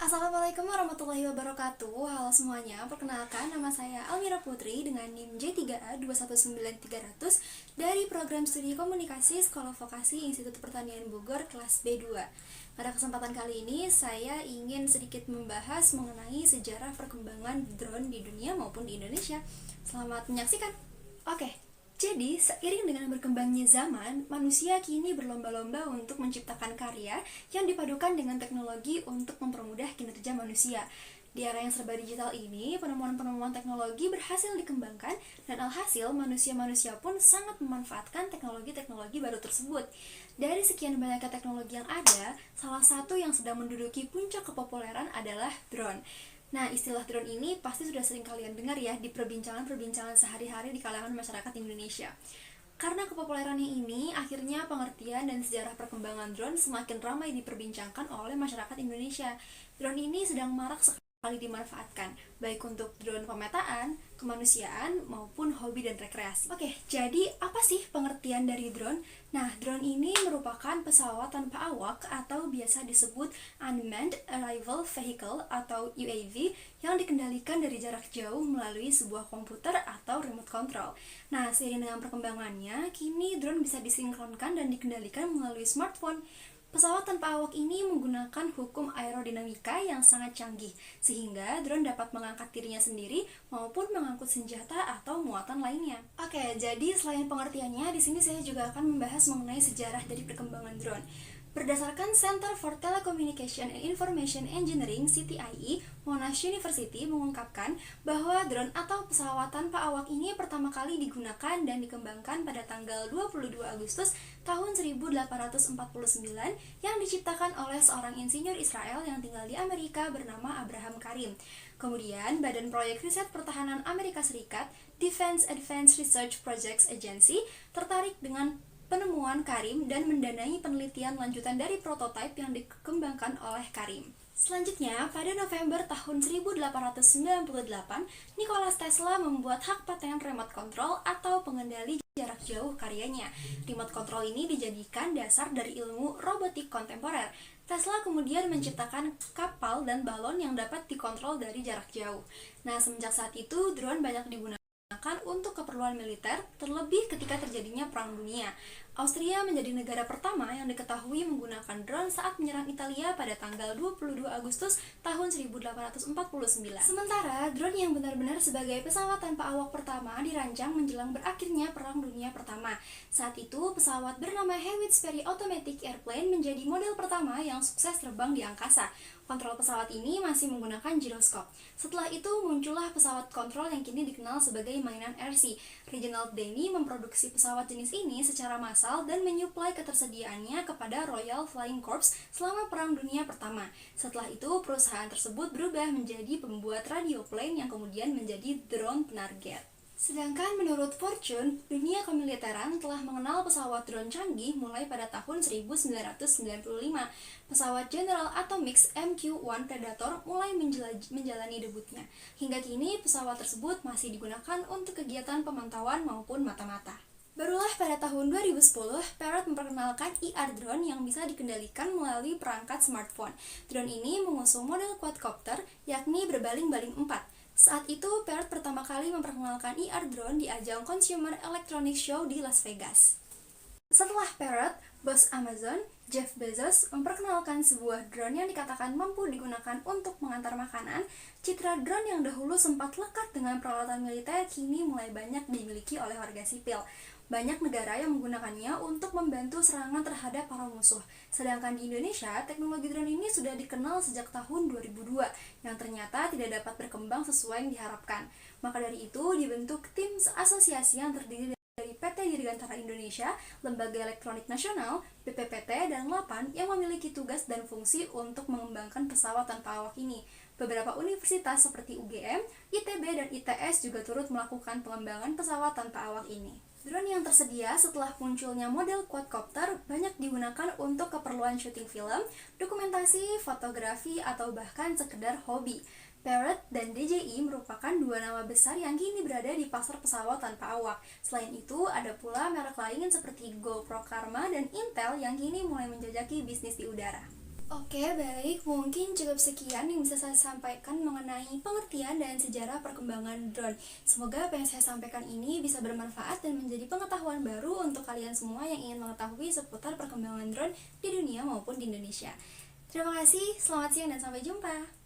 Assalamualaikum warahmatullahi wabarakatuh. Halo semuanya, perkenalkan nama saya Almira Putri dengan NIM J3A219300 dari Program Studi Komunikasi Sekolah Vokasi Institut Pertanian Bogor kelas B2. Pada kesempatan kali ini saya ingin sedikit membahas mengenai sejarah perkembangan drone di dunia maupun di Indonesia. Selamat menyaksikan. Oke. Jadi, seiring dengan berkembangnya zaman, manusia kini berlomba-lomba untuk menciptakan karya yang dipadukan dengan teknologi untuk mempermudah kinerja manusia. Di era yang serba digital ini, penemuan-penemuan teknologi berhasil dikembangkan dan alhasil manusia-manusia pun sangat memanfaatkan teknologi-teknologi baru tersebut. Dari sekian banyaknya teknologi yang ada, salah satu yang sedang menduduki puncak kepopuleran adalah drone. Nah, istilah drone ini pasti sudah sering kalian dengar ya di perbincangan-perbincangan sehari-hari di kalangan masyarakat Indonesia. Karena kepopulerannya ini, akhirnya pengertian dan sejarah perkembangan drone semakin ramai diperbincangkan oleh masyarakat Indonesia. Drone ini sedang marak sekali dimanfaatkan, baik untuk drone pemetaan, kemanusiaan, maupun hobi dan rekreasi. Oke, jadi apa sih pengertian dari drone? Nah, drone ini merupakan pesawat tanpa awak atau biasa disebut Unmanned Arrival Vehicle atau UAV yang dikendalikan dari jarak jauh melalui sebuah komputer atau remote control. Nah, seiring dengan perkembangannya, kini drone bisa disinkronkan dan dikendalikan melalui smartphone. Pesawat tanpa awak ini menggunakan hukum aerodinamika yang sangat canggih, sehingga drone dapat mengangkat dirinya sendiri maupun mengangkut senjata atau muatan lainnya. Oke, jadi selain pengertiannya, di sini saya juga akan membahas mengenai sejarah dari perkembangan drone. Berdasarkan Center for Telecommunication and Information Engineering (CTIE), Monash University mengungkapkan bahwa drone atau pesawat tanpa awak ini pertama kali digunakan dan dikembangkan pada tanggal 22 Agustus tahun 1849 yang diciptakan oleh seorang insinyur Israel yang tinggal di Amerika bernama Abraham Karim. Kemudian, Badan Proyek Riset Pertahanan Amerika Serikat, Defense Advanced Research Projects Agency, tertarik dengan penemuan Karim dan mendanai penelitian lanjutan dari prototipe yang dikembangkan oleh Karim. Selanjutnya, pada November tahun 1898, Nikola Tesla membuat hak paten remote control atau pengendali jarak jauh karyanya. Remote control ini dijadikan dasar dari ilmu robotik kontemporer. Tesla kemudian menciptakan kapal dan balon yang dapat dikontrol dari jarak jauh. Nah, semenjak saat itu, drone banyak digunakan untuk keperluan militer, terlebih ketika terjadinya Perang Dunia. Austria menjadi negara pertama yang diketahui menggunakan drone saat menyerang Italia pada tanggal 22 Agustus tahun 1849. Sementara, drone yang benar-benar sebagai pesawat tanpa awak pertama dirancang menjelang berakhirnya Perang Dunia Pertama. Saat itu, pesawat bernama Hewitt Sperry Automatic Airplane menjadi model pertama yang sukses terbang di angkasa. Kontrol pesawat ini masih menggunakan giroskop. Setelah itu muncullah pesawat kontrol yang kini dikenal sebagai mainan RC. Reginald Denny memproduksi pesawat jenis ini secara massal dan menyuplai ketersediaannya kepada Royal Flying Corps selama Perang Dunia Pertama. Setelah itu, perusahaan tersebut berubah menjadi pembuat radioplane yang kemudian menjadi drone penarget. Sedangkan menurut Fortune, dunia kemiliteran telah mengenal pesawat drone canggih mulai pada tahun 1995. Pesawat General Atomics MQ-1 Predator mulai menjalani debutnya. Hingga kini, pesawat tersebut masih digunakan untuk kegiatan pemantauan maupun mata-mata. Barulah pada tahun 2010, Parrot memperkenalkan IR drone yang bisa dikendalikan melalui perangkat smartphone. Drone ini mengusung model quadcopter, yakni berbaling-baling 4. Saat itu, Parrot pertama kali memperkenalkan IR drone di ajang Consumer Electronics Show di Las Vegas. Setelah Parrot, bos Amazon, Jeff Bezos, memperkenalkan sebuah drone yang dikatakan mampu digunakan untuk mengantar makanan. Citra drone yang dahulu sempat lekat dengan peralatan militer kini mulai banyak dimiliki oleh warga sipil. Banyak negara yang menggunakannya untuk membantu serangan terhadap para musuh. Sedangkan di Indonesia, teknologi drone ini sudah dikenal sejak tahun 2002, yang ternyata tidak dapat berkembang sesuai yang diharapkan. Maka dari itu, dibentuk tim asosiasi yang terdiri dari PT Dirgantara Indonesia, Lembaga Elektronik Nasional, BPPT, dan LAPAN yang memiliki tugas dan fungsi untuk mengembangkan pesawat tanpa awak ini. Beberapa universitas seperti UGM, ITB, dan ITS juga turut melakukan pengembangan pesawat tanpa awak ini. Drone yang tersedia setelah munculnya model quadcopter banyak digunakan untuk keperluan syuting film, dokumentasi, fotografi, atau bahkan sekedar hobi. Parrot dan DJI merupakan dua nama besar yang kini berada di pasar pesawat tanpa awak. Selain itu, ada pula merek lain seperti GoPro Karma dan Intel yang kini mulai menjajaki bisnis di udara. Oke, baik. Mungkin cukup sekian yang bisa saya sampaikan mengenai pengertian dan sejarah perkembangan drone. Semoga apa yang saya sampaikan ini bisa bermanfaat dan menjadi pengetahuan baru untuk kalian semua yang ingin mengetahui seputar perkembangan drone di dunia maupun di Indonesia. Terima kasih, selamat siang dan sampai jumpa.